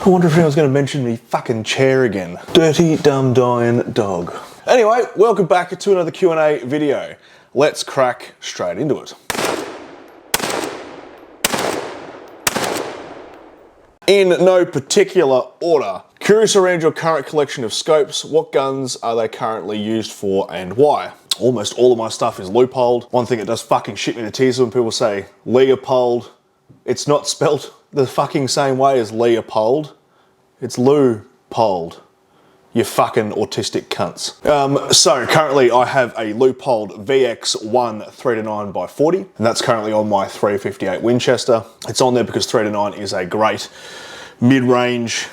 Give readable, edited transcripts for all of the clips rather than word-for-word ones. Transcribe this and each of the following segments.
I wonder if anyone's going to mention me fucking chair again. Dirty, dumb, dying dog. Anyway, welcome back to another Q&A video. Let's crack straight into it. In no particular order, curious around your current collection of scopes, what guns are they currently used for and why? Almost all of my stuff is Leupold. One thing that does fucking shit me to tears when people say Leopold. It's not spelt the fucking same way as Leopold. It's Leupold. You fucking autistic cunts. So currently I have a Leupold VX1 3-9x40, and that's currently on my 358 Winchester. It's on there because 3-9 is a great mid-range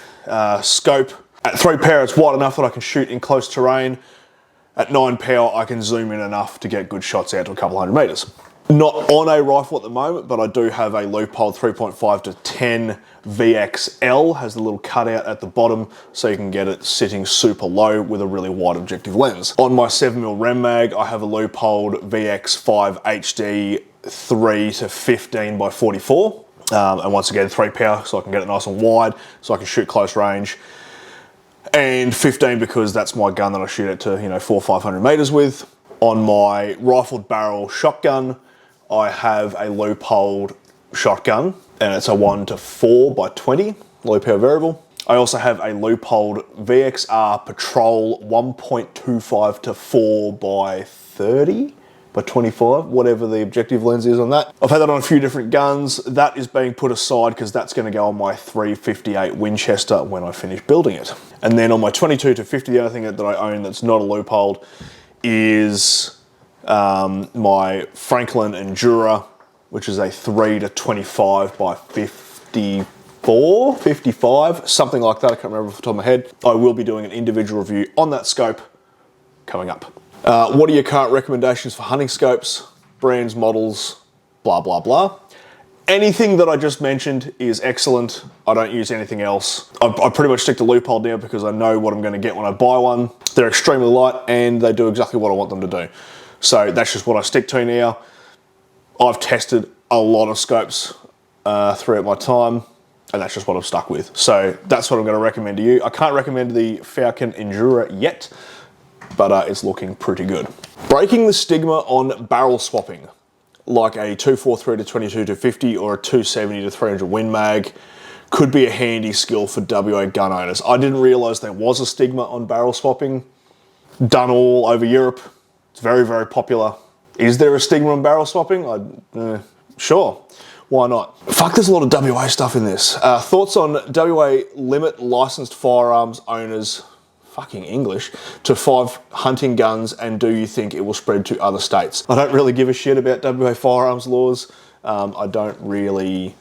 scope. At 3 power, it's wide enough that I can shoot in close terrain. At 9 power, I can zoom in enough to get good shots out to a couple hundred meters. Not on a rifle at the moment, but I do have a Leupold 3.5 to 10 VXL, has the little cutout at the bottom so you can get it sitting super low with a really wide objective lens. On my 7mm Rem Mag, I have a Leupold VX5 HD 3 to 15 by 44. And once again, 3 power, so I can get it nice and wide, so I can shoot close range. And 15 because that's my gun that I shoot it to, 400 or 500 meters with. On my rifled barrel shotgun, I have a Leupold shotgun, and it's a 1 to 4 by 20, low power variable. I also have a Leupold VXR Patrol 1.25 to 4 by 30 by 25, whatever the objective lens is on that. I've had that on a few different guns. That is being put aside because that's going to go on my 358 Winchester when I finish building it. And then on my 22 to 50, the only thing that I own that's not a Leupold is my Franklin Endura, which is a 3 to 25 by 54, 55, something like that. I can't remember off the top of my head. I will be doing an individual review on that scope coming up. What are your current recommendations for hunting scopes, brands, models, blah, blah, blah. Anything that I just mentioned is excellent. I don't use anything else. I pretty much stick to Leupold now because I know what I'm going to get when I buy one. They're extremely light and they do exactly what I want them to do. So that's just what I stick to now. I've tested a lot of scopes throughout my time, and that's just what I've stuck with. So that's what I'm going to recommend to you. I can't recommend the Falcon Endura yet, but it's looking pretty good. Breaking the stigma on barrel swapping, like a 243 to 22 to 50 or a 270 to 300 Win Mag, could be a handy skill for WA gun owners. I didn't realise there was a stigma on barrel swapping. Done all over Europe. It's very, very popular. Is there a stigma on barrel swapping? Sure. Why not? Fuck, there's a lot of WA stuff in this. Thoughts on WA limit licensed firearms owners, fucking English, to 5 hunting guns, and do you think it will spread to other states? I don't really give a shit about WA firearms laws. I don't really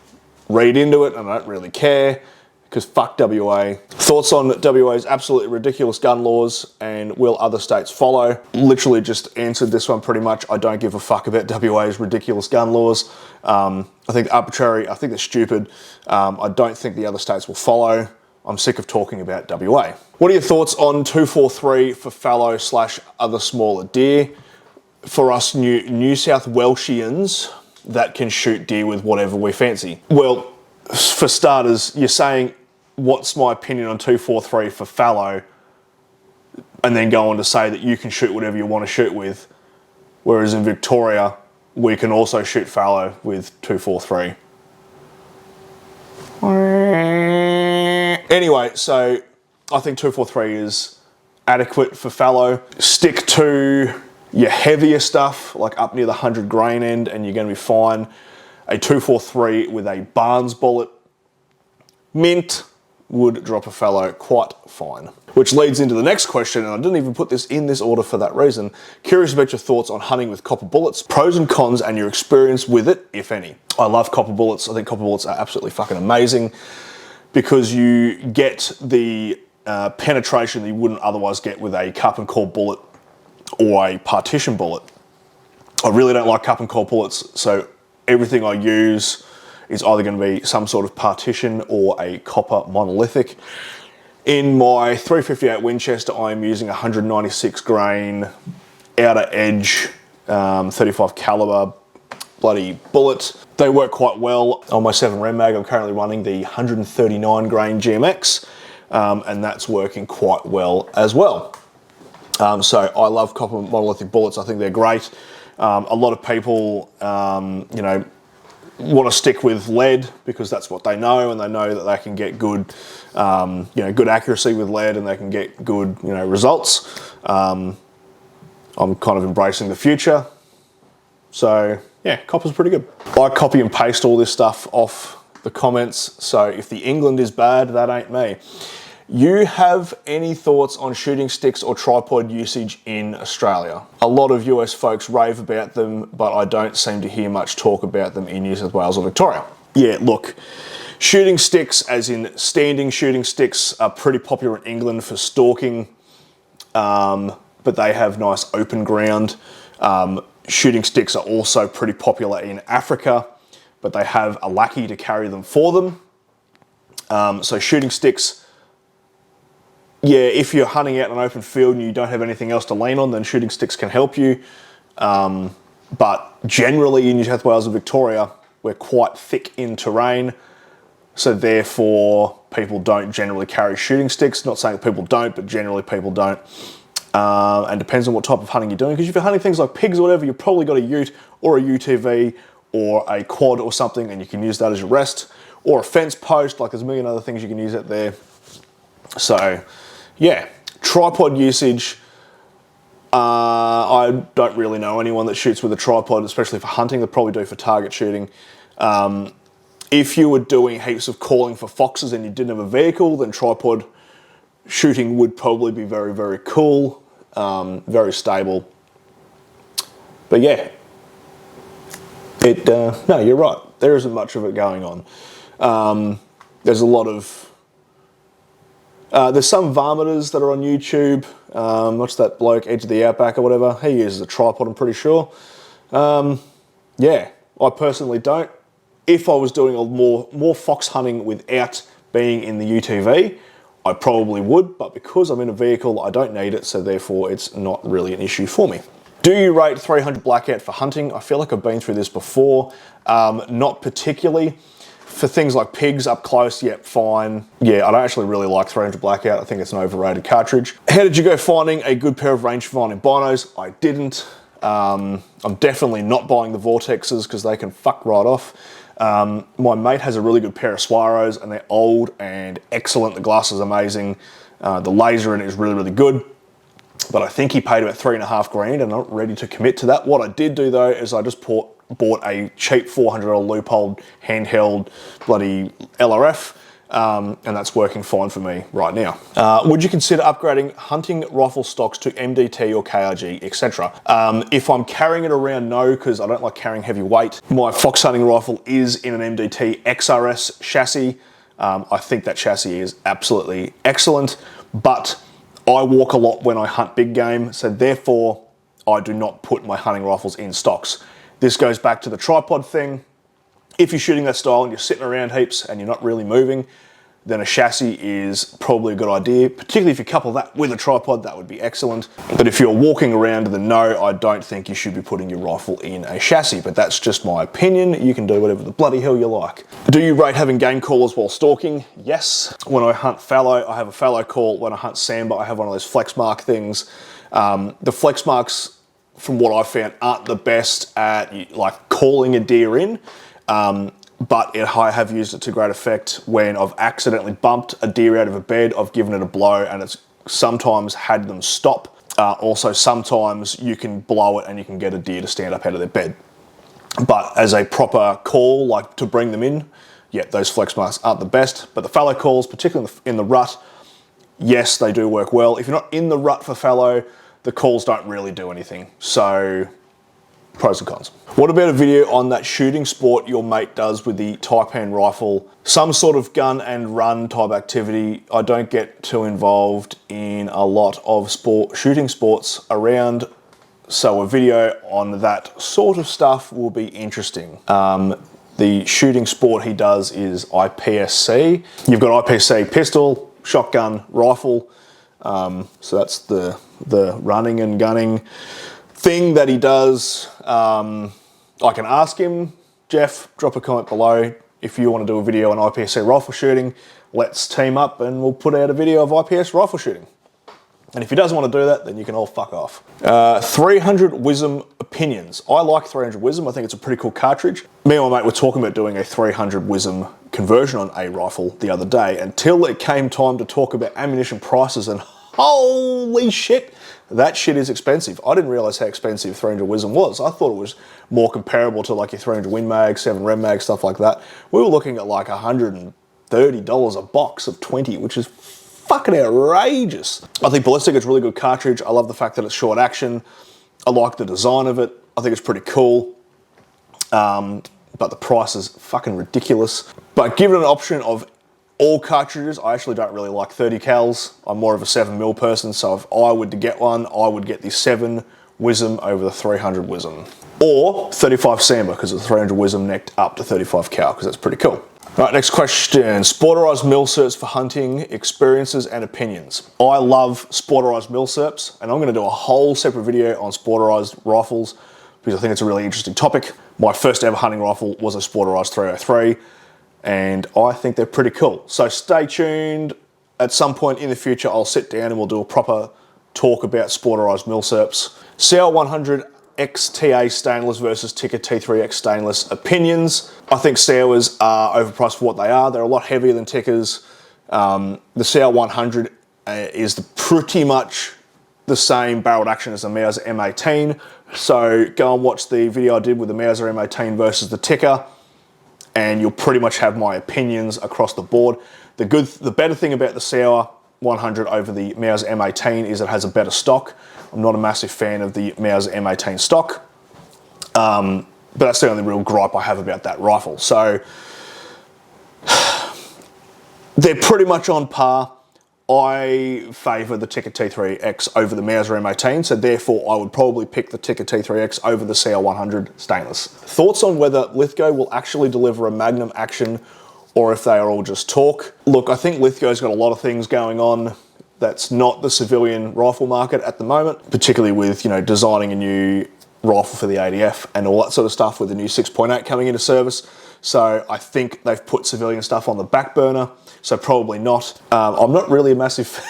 read into it and I don't really care because fuck WA. Thoughts on WA's absolutely ridiculous gun laws and will other states follow? Literally just answered this one pretty much. I don't give a fuck about WA's ridiculous gun laws. I think they're arbitrary. I think they're stupid. I don't think the other states will follow. I'm sick of talking about WA. What are your thoughts on 243 for fallow / other smaller deer? For us New South Welshians that can shoot deer with whatever we fancy. Well, for starters, you're saying, what's my opinion on 243 for fallow, and then go on to say that you can shoot whatever you want to shoot with, whereas in Victoria, we can also shoot fallow with 243. Anyway, so I think 243 is adequate for fallow. Stick to your heavier stuff, like up near the 100 grain end, and you're going to be fine. A 243 with a Barnes bullet, mint, would drop a fallow quite fine. Which leads into the next question, and I didn't even put this in this order for that reason. Curious about your thoughts on hunting with copper bullets, pros and cons, and your experience with it, if any. I love copper bullets. I think copper bullets are absolutely fucking amazing because you get the penetration that you wouldn't otherwise get with a cup and core bullet or a partition bullet. I really don't like cup and core bullets, so everything I use is either going to be some sort of partition or a copper monolithic. In my 358 Winchester, I am using 196 grain outer edge 35 caliber bloody bullet. They work quite well. On my 7 Mag, I'm currently running the 139 grain GMX, and that's working quite well as well. So I love copper monolithic bullets. I think they're great. A lot of people, you know, want to stick with lead because that's what they know, and they know that they can get good, you know, good accuracy with lead, and they can get good, you know, results. I'm kind of embracing the future. So yeah, copper's pretty good. I copy and paste all this stuff off the comments. So if the England is bad, that ain't me. You have any thoughts on shooting sticks or tripod usage in Australia? A lot of US folks rave about them, but I don't seem to hear much talk about them in New South Wales or Victoria. Yeah, look, shooting sticks, as in standing shooting sticks, are pretty popular in England for stalking, but they have nice open ground. Shooting sticks are also pretty popular in Africa, but they have a lackey to carry them for them. So shooting sticks, yeah, if you're hunting out in an open field and you don't have anything else to lean on, then shooting sticks can help you. But generally in New South Wales and Victoria, we're quite thick in terrain. So therefore, people don't generally carry shooting sticks. Not saying that people don't, but generally people don't. And depends on what type of hunting you're doing. Because if you're hunting things like pigs or whatever, you've probably got a ute or a UTV or a quad or something, and you can use that as your rest. Or a fence post, like there's a million other things you can use out there. So yeah, tripod usage, I don't really know anyone that shoots with a tripod, especially for hunting. They probably do for target shooting. If you were doing heaps of calling for foxes and you didn't have a vehicle, then tripod shooting would probably be very, very cool, very stable. But yeah, no, you're right. There isn't much of it going on. There's a lot of there's some varmintas that are on YouTube. What's that bloke, Edge of the Outback or whatever? He uses a tripod, I'm pretty sure. Yeah, I personally don't. If I was doing a more fox hunting without being in the UTV, I probably would, but because I'm in a vehicle, I don't need it, so therefore it's not really an issue for me. Do you rate 300 Blackout for hunting? I feel like I've been through this before. Not particularly. For things like pigs up close, yep, fine. Yeah, I don't actually really like 300 Blackout. I think it's an overrated cartridge. How did you go finding a good pair of rangefinder binos? I didn't. I'm definitely not buying the Vortexes because they can fuck right off. My mate has a really good pair of Swaros and they're old and excellent. The glass is amazing. The laser in it is really, really good. But I think he paid about $3.5 grand and I'm not ready to commit to that. What I did do though is I just bought a cheap $400 Leupold handheld bloody LRF, and that's working fine for me right now. Would you consider upgrading hunting rifle stocks to MDT or KRG, etc.? If I'm carrying it around, no, because I don't like carrying heavy weight. My fox hunting rifle is in an MDT XRS chassis. I think that chassis is absolutely excellent, but I walk a lot when I hunt big game, so therefore I do not put my hunting rifles in stocks. This goes back to the tripod thing. If you're shooting that style and you're sitting around heaps and you're not really moving, then a chassis is probably a good idea. Particularly if you couple that with a tripod, that would be excellent. But if you're walking around, then no, I don't think you should be putting your rifle in a chassis, but that's just my opinion. You can do whatever the bloody hell you like. Do you rate having game callers while stalking? Yes. When I hunt fallow, I have a fallow call. When I hunt sambar, I have one of those flex mark things. The flex marks, from what I've found, aren't the best at like calling a deer in, but I have used it to great effect when I've accidentally bumped a deer out of a bed. I've given it a blow and it's sometimes had them stop. Also, sometimes you can blow it and you can get a deer to stand up out of their bed. But as a proper call, like to bring them in, yeah, those flex marks aren't the best. But the fallow calls, particularly in the rut, yes, they do work well. If you're not in the rut for fallow, the calls don't really do anything. So, pros and cons. What about a video on that shooting sport your mate does with the Taipan rifle? Some sort of gun and run type activity. I don't get too involved in a lot of shooting sports around, so a video on that sort of stuff will be interesting. The shooting sport he does is IPSC. You've got IPSC pistol, shotgun, rifle. So that's the running and gunning thing that he does. I can ask him, Jeff, drop a comment below. If you want to do a video on IPSC rifle shooting, let's team up and we'll put out a video of IPS rifle shooting. And if he doesn't want to do that, then you can all fuck off. 300 WSM opinions. I like 300 WSM. I think it's a pretty cool cartridge. Me and my mate were talking about doing a 300 WSM conversion on a rifle the other day until it came time to talk about ammunition prices, and holy shit, that shit is expensive. I didn't realize how expensive 300 WSM was. I thought it was more comparable to like your 300 Win Mag, 7 Rem Mag, stuff like that. We were looking at like $130 a box of 20, which is fucking outrageous. I think Ballistic is a really good cartridge. I love the fact that it's short action. I like the design of it. I think it's pretty cool. But the price is fucking ridiculous. But given an option of all cartridges, I actually don't really like 30 cals. I'm more of a 7mm person, so if I were to get one, I would get the 7 WSM over the 300 WSM. Or 35 Samba, because the 300 WSM necked up to 35 cal, because that's pretty cool. Right, next question. Sporterized milsurps for hunting, experiences and opinions. I love sporterized milsurps, and I'm going to do a whole separate video on sporterized rifles because I think it's a really interesting topic. My first ever hunting rifle was a sporterized 303, and I think they're pretty cool. So stay tuned. At some point in the future, I'll sit down and we'll do a proper talk about sporterized milsurps. CL100 XTA stainless versus Tikka T3X stainless opinions. I think Sauers are overpriced for what they are. They're a lot heavier than Tikkas. The CL100 is pretty much the same barreled action as the Mauser M18. So go and watch the video I did with the Mauser M18 versus the Tikka, and you'll pretty much have my opinions across the board. The better thing about the Sauer 100 over the Mauser M18 is it has a better stock. I'm not a massive fan of the Mauser M18 stock, but that's the only real gripe I have about that rifle. So they're pretty much on par. I favour the Tikka T3X over the Mauser M18, so therefore I would probably pick the Tikka T3X over the CL100 stainless. Thoughts on whether Lithgow will actually deliver a Magnum action or if they are all just talk? Look, I think Lithgow's got a lot of things going on that's not the civilian rifle market at the moment, particularly with, you know, designing a new rifle for the ADF and all that sort of stuff with the new 6.8 coming into service. So I think they've put civilian stuff on the back burner, so probably not. I'm not really a massive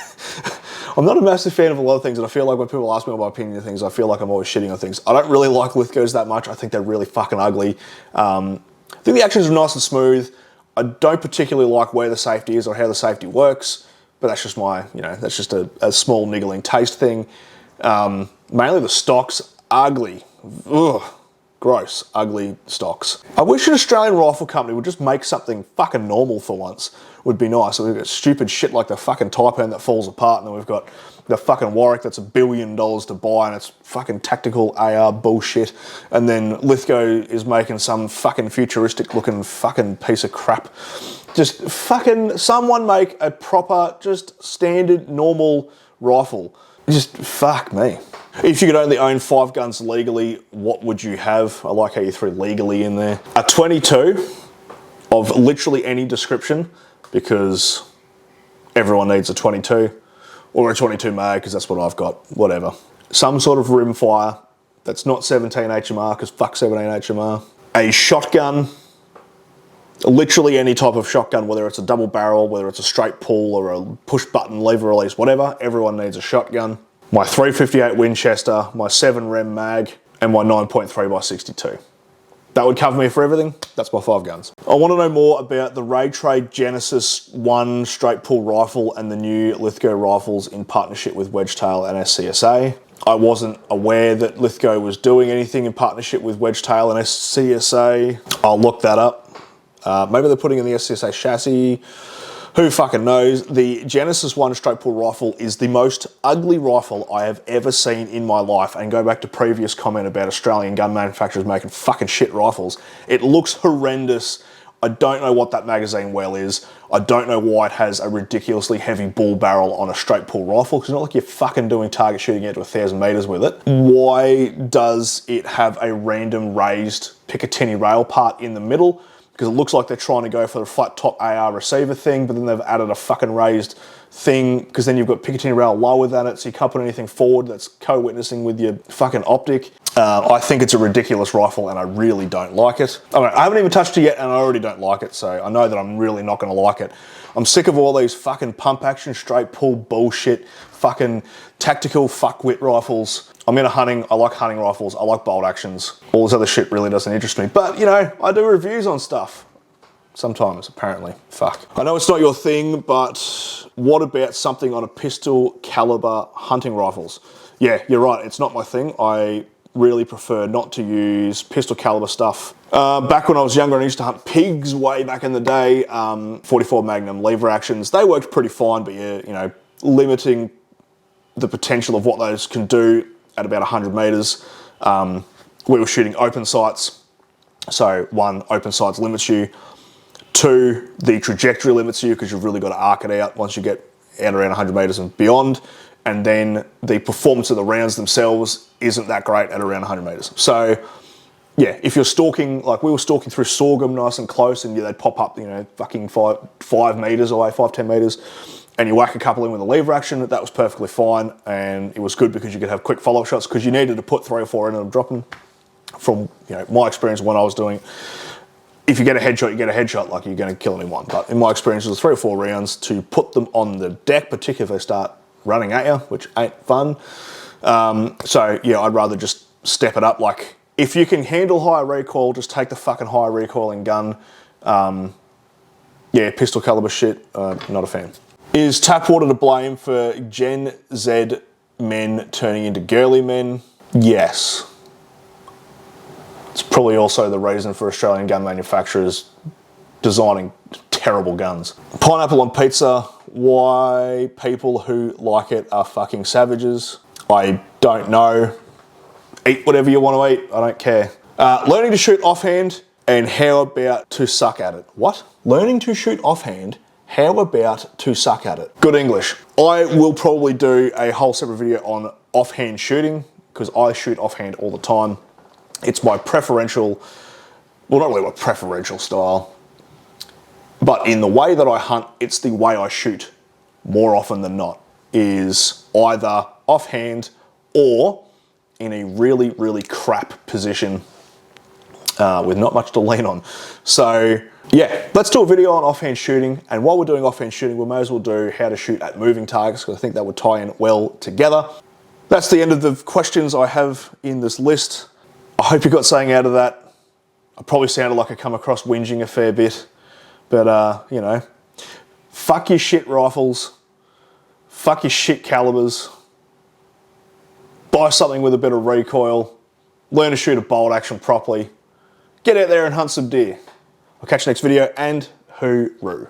I'm not a massive fan of a lot of things, and I feel like when people ask me my opinion of things, I feel like I'm always shitting on things. I don't really like Lithgows that much. I think they're really fucking ugly. I think the actions are nice and smooth. I don't particularly like where the safety is or how the safety works, but that's just my, you know, that's just a small niggling taste thing. Mainly the stocks, ugly. Ugh, gross, ugly stocks. I wish an Australian rifle company would just make something fucking normal for once. Would be nice. So we've got stupid shit like the fucking Taipan that falls apart, and then we've got the fucking Warwick that's $1 billion to buy, and it's fucking tactical AR bullshit. And then Lithgow is making some fucking futuristic looking fucking piece of crap. Just fucking someone make a proper, just standard, normal rifle. Just fuck me. If you could only own 5 guns legally, what would you have? I like how you threw legally in there. A 22 of literally any description, because everyone needs a 22, or a 22 mag, because that's what I've got, whatever. Some sort of rimfire that's not 17 HMR, because fuck 17 HMR. A shotgun, literally any type of shotgun, whether it's a double barrel, whether it's a straight pull or a push button, lever release, whatever, everyone needs a shotgun. My 358 Winchester, my 7 Rem mag, and my 9.3x62. That would cover me for everything. That's my 5 guns. I want to know more about the Raid Trade Genesis 1 straight pull rifle and the new Lithgow rifles in partnership with Wedgetail and SCSA. I wasn't aware that Lithgow was doing anything in partnership with Wedgetail and SCSA. I'll look that up. Maybe they're putting in the SCSA chassis. Who fucking knows? The Genesis 1 straight pull rifle is the most ugly rifle I have ever seen in my life. And go back to previous comment about Australian gun manufacturers making fucking shit rifles. It looks horrendous. I don't know what that magazine well is. I don't know why it has a ridiculously heavy bull barrel on a straight pull rifle, because it's not like you're fucking doing target shooting out to 1,000 meters with it. Why does it have a random raised Picatinny rail part in the middle? Because it looks like they're trying to go for the flat top AR receiver thing, but then they've added a fucking raised thing, because then you've got Picatinny rail lower than it, so you can't put anything forward that's co-witnessing with your fucking optic. I think it's a ridiculous rifle and I really don't like it. I haven't even touched it yet and I already don't like it, so I know that I'm really not gonna like it. I'm sick of all these fucking pump action, straight pull bullshit, fucking tactical fuckwit rifles. I'm into hunting, I like hunting rifles, I like bolt actions. All this other shit really doesn't interest me. But, you know, I do reviews on stuff. Sometimes, apparently. Fuck. I know it's not your thing, but what about something on a pistol caliber hunting rifles? Yeah, you're right, it's not my thing. I really prefer not to use pistol caliber stuff. Back when I was younger, I used to hunt pigs way back in the day. 44 Magnum lever actions, they worked pretty fine, but yeah, you know, limiting the potential of what those can do at about 100 meters. We were shooting open sights. So 1, open sights limits you. 2, the trajectory limits you because you've really got to arc it out once you get out around 100 meters and beyond. And then the performance of the rounds themselves isn't that great at around 100 meters. So yeah, if you're stalking, like we were stalking through sorghum nice and close, and yeah, they'd pop up, you know, fucking 5 meters away, 5-10 meters, and you whack a couple in with a lever action, that was perfectly fine. And it was good because you could have quick follow-up shots because you needed to put 3 or 4 in and drop them. From, you know, my experience when I was doing, if you get a headshot, you get a headshot, like you're going to kill anyone. But in my experience, it was 3 or 4 rounds to put them on the deck, particularly if they start running at you, which ain't fun. So yeah, I'd rather just step it up. Like, if you can handle higher recoil, just take the fucking higher recoiling gun. Yeah, pistol caliber shit, not a fan. Is tap water to blame for Gen Z men turning into girly men? Yes. It's probably also the reason for Australian gun manufacturers designing terrible guns. Pineapple on pizza, why people who like it are fucking savages. I don't know. Eat whatever you want to eat, I don't care. Learning to shoot offhand, and how about to suck at it? What? Learning to shoot offhand, how about to suck at it? Good English. I will probably do a whole separate video on offhand shooting, because I shoot offhand all the time. It's my preferential, well, not really my preferential style, but in the way that I hunt, it's the way I shoot more often than not, is either offhand or in a really, really crap position with not much to lean on. So yeah, let's do a video on offhand shooting. And while we're doing offhand shooting, we may as well do how to shoot at moving targets, because I think that would tie in well together. That's the end of the questions I have in this list. I hope you got something out of that. I probably sounded like I come across whinging a fair bit, but you know, fuck your shit rifles, fuck your shit calibers, buy something with a bit of recoil, learn to shoot a bolt action properly, get out there and hunt some deer. I'll catch you next video, and hooroo.